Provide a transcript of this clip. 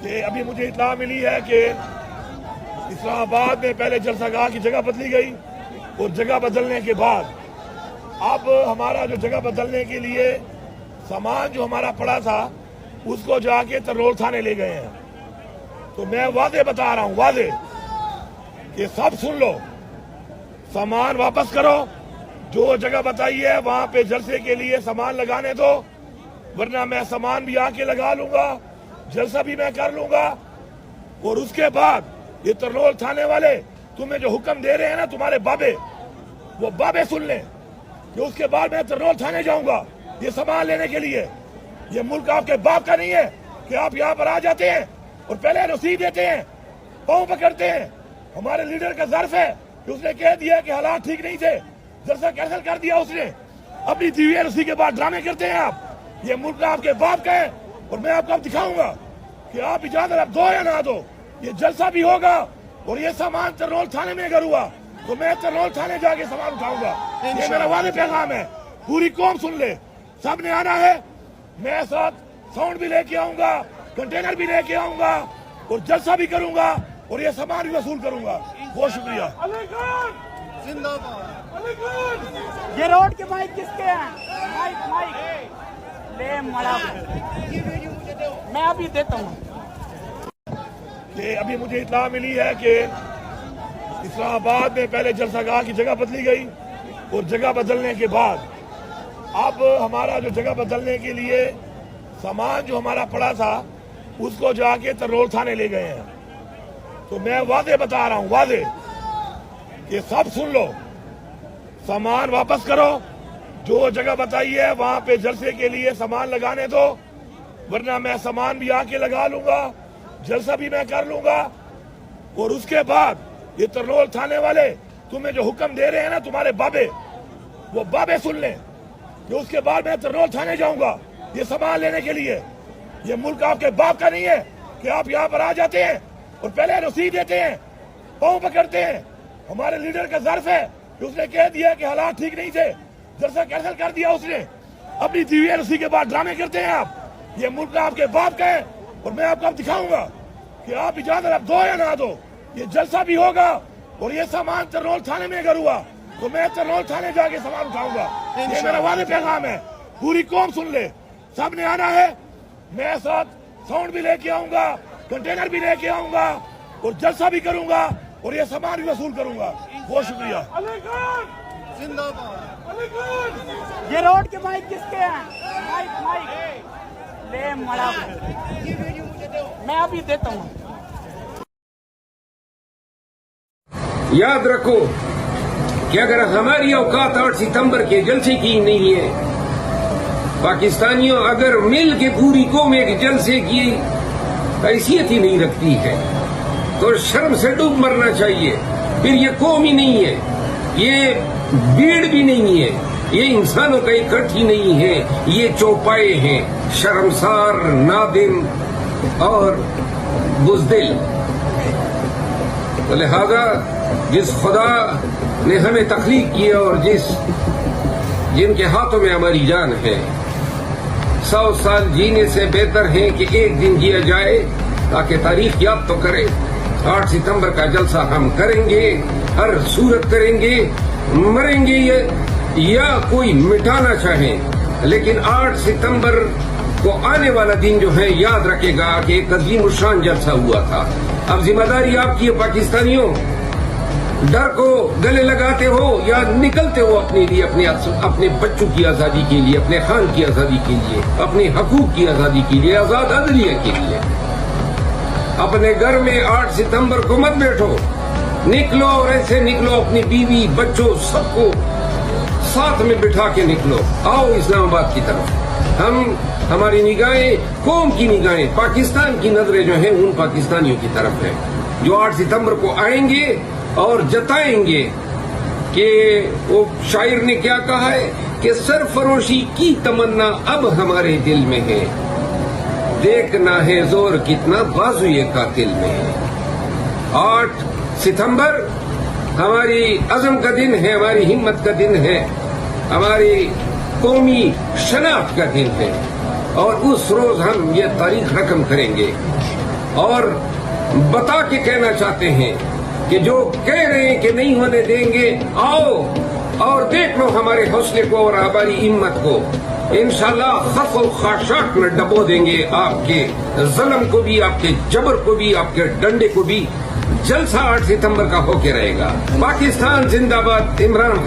کہ ابھی مجھے اطلاع ملی ہے کہ اسلام آباد میں پہلے جلسہ گاہ کی جگہ بدلی گئی اور جگہ بدلنے کے بعد اب ہمارا جو جگہ بدلنے کے لیے سامان جو ہمارا پڑا تھا اس کو جا کے ترنول تھانے لے گئے ہیں. تو میں واضح بتا رہا ہوں، واضح کہ سب سن لو، سامان واپس کرو. جو جگہ بتائی ہے وہاں پہ جلسے کے لیے سامان لگانے دو، ورنہ میں سامان بھی آ کے لگا لوں گا، جلسہ بھی میں کر لوں گا. اور اس کے بعد یہ ترنول تھانے والے تمہیں جو حکم دے رہے ہیں نا تمہارے بابے، وہ بابے سن لیں کہ اس کے بعد میں ترنول تھانے جاؤں گا یہ سامان لینے کے لیے. یہ ملک آپ کے باپ کا نہیں ہے کہ آپ یہاں پر آ جاتے ہیں اور پہلے رسید دیتے ہیں، پاؤں پکڑتے ہیں. ہمارے لیڈر کا ظرف ہے کہ اس نے کہہ دیا کہ حالات ٹھیک نہیں تھے، جلسہ کینسل کر دیا اس نے. اپنی دیوی رسی کے بعد ڈرامے کرتے ہیں آپ. یہ ملک آپ کے باپ کا ہے اور میں آپ کو اب دکھاؤں گا کہ آپ اجازت اب دو یا نہ دو. یہ جلسہ بھی ہوگا اور یہ سامان ترنول تھانے میں اگر ہوا تو میں ترنول تھانے جا کے سامان اٹھاؤں گا. یہ میرا واضح پیغام ہے، پوری قوم سن لے. سب نے آنا ہے، میں ساتھ ساؤنڈ بھی لے کے آؤں گا، کنٹینر بھی لے کے آؤں گا اور جلسہ بھی کروں گا اور یہ سامان بھی وصول کروں گا. بہت شکریہ. یہ روڈ کے مائک کس کے ہیں؟ مائک لے مڑا، میں ابھی دیتا ہوں. کہ ابھی مجھے اطلاع ملی ہے کہ اسلام آباد میں پہلے جلسہ گاہ کی جگہ بدلی گئی اور جگہ بدلنے کے بعد اب ہمارا جو جگہ بدلنے کے لیے سامان جو ہمارا پڑا تھا اس کو جا کے ترنول تھانے لے گئے ہیں. تو میں واضح بتا رہا ہوں، واضح کہ سب سن لو، سامان واپس کرو. جو جگہ بتائی ہے وہاں پہ جلسے کے لیے سامان لگانے دو، ورنہ میں سامان بھی آ کے لگا لوں گا، جلسہ بھی میں کر لوں گا. اور اس کے بعد یہ ترنول تھانے والے تمہیں جو حکم دے رہے ہیں نا تمہارے بابے، وہ بابے سن لیں کہ اس کے بعد میں ترنول تھانے جاؤں گا یہ سامان لینے کے لیے. یہ ملک آپ کے باپ کا نہیں ہے کہ آپ یہاں پر آ جاتے ہیں اور پہلے رسید دیتے ہیں، پاؤں پکڑتے ہیں. ہمارے لیڈر کا ظرف ہے کہ اس نے کہہ دیا کہ حالات ٹھیک نہیں تھے، جلسہ کینسل کر دیا اس نے. اپنی دیوی رسی کے بعد ڈرامے کرتے ہیں آپ. یہ ملک آپ کے باپ کا ہے اور میں آپ کو اب دکھاؤں گا کہ آپ اجازت اب دو یا نہ دو. یہ جلسہ بھی ہوگا اور یہ سامان ترنول تھانے میں اگر ہوا تو میں ترنول تھانے جا کے سامان اٹھاؤں گا. یہ میرا واضح پیغام ہے، پوری قوم سن لے. سب نے آنا ہے، میں ساتھ ساؤنڈ بھی لے کے آؤں گا، کنٹینر بھی لے کے آؤں گا اور جلسہ بھی کروں گا اور یہ سامان بھی وصول کروں گا. بہت شکریہ. یہ روڈ کے مائک کس کے ہیں؟ مائک لے مڑا، میں ابھی دیتا ہوں. یاد رکھو کہ اگر ہماری اوقات 8 ستمبر کے جلسے کی نہیں ہے، پاکستانیوں اگر مل کے پوری قوم ایک جلسے کی حیثیت ہی نہیں رکھتی ہے تو شرم سے ڈوب مرنا چاہیے. پھر یہ قوم ہی نہیں ہے، یہ بھیڑ بھی نہیں ہے، یہ انسانوں کا اکٹھ ہی نہیں ہے، یہ چوپائے ہیں، شرمسار، نادم اور بزدل. تو لہذا جس خدا نے ہمیں تخلیق کیا اور جن کے ہاتھوں میں ہماری جان ہے، 100 سال جینے سے بہتر ہے کہ ایک دن جیا جائے تاکہ تاریخ یاد تو کرے. 8 ستمبر کا جلسہ ہم کریں گے، ہر صورت کریں گے، مریں گے یا کوئی مٹانا چاہیں، لیکن 8 ستمبر کو آنے والا دن جو ہے یاد رکھے گا کہ ایک عظیم الشان جلسہ ہوا تھا. اب ذمہ داری آپ کی ہے پاکستانیوں. ڈر کو گلے لگاتے ہو یا نکلتے ہو اپنے لیے، اپنے بچوں کی آزادی کے لیے، اپنے خان کی آزادی کے لیے، اپنے حقوق کی آزادی کے لیے، آزاد عدلیہ کے لیے. اپنے گھر میں 8 ستمبر کو مت بیٹھو، نکلو اور ایسے نکلو، اپنی بیوی بچوں سب کو ساتھ میں بٹھا کے نکلو. آؤ اسلام آباد کی طرف. ہماری نگاہیں، قوم کی نگاہیں، پاکستان کی نظریں جو ہیں ان پاکستانیوں کی طرف ہیں جو 8 ستمبر کو آئیں گے اور جتائیں گے کہ وہ شاعر نے کیا کہا ہے کہ سرفروشی کی تمنا اب ہمارے دل میں ہے، دیکھنا ہے زور کتنا بازوئے قاتل میں ہے. 8 ستمبر ہماری عزم کا دن ہے، ہماری ہمت کا دن ہے، ہماری قومی شناخت کا دن ہے اور اس روز ہم یہ تاریخ رقم کریں گے. اور بتا کے کہنا چاہتے ہیں کہ جو کہہ رہے ہیں کہ نہیں ہونے دیں گے، آؤ اور دیکھ لو ہمارے حوصلے کو اور ہماری ہمت کو. انشاءاللہ خف و خاشاک میں ڈبو دیں گے آپ کے ظلم کو بھی، آپ کے جبر کو بھی، آپ کے ڈنڈے کو بھی. جلسہ 8 ستمبر کا ہو کے رہے گا. پاکستان زندہ باد. عمران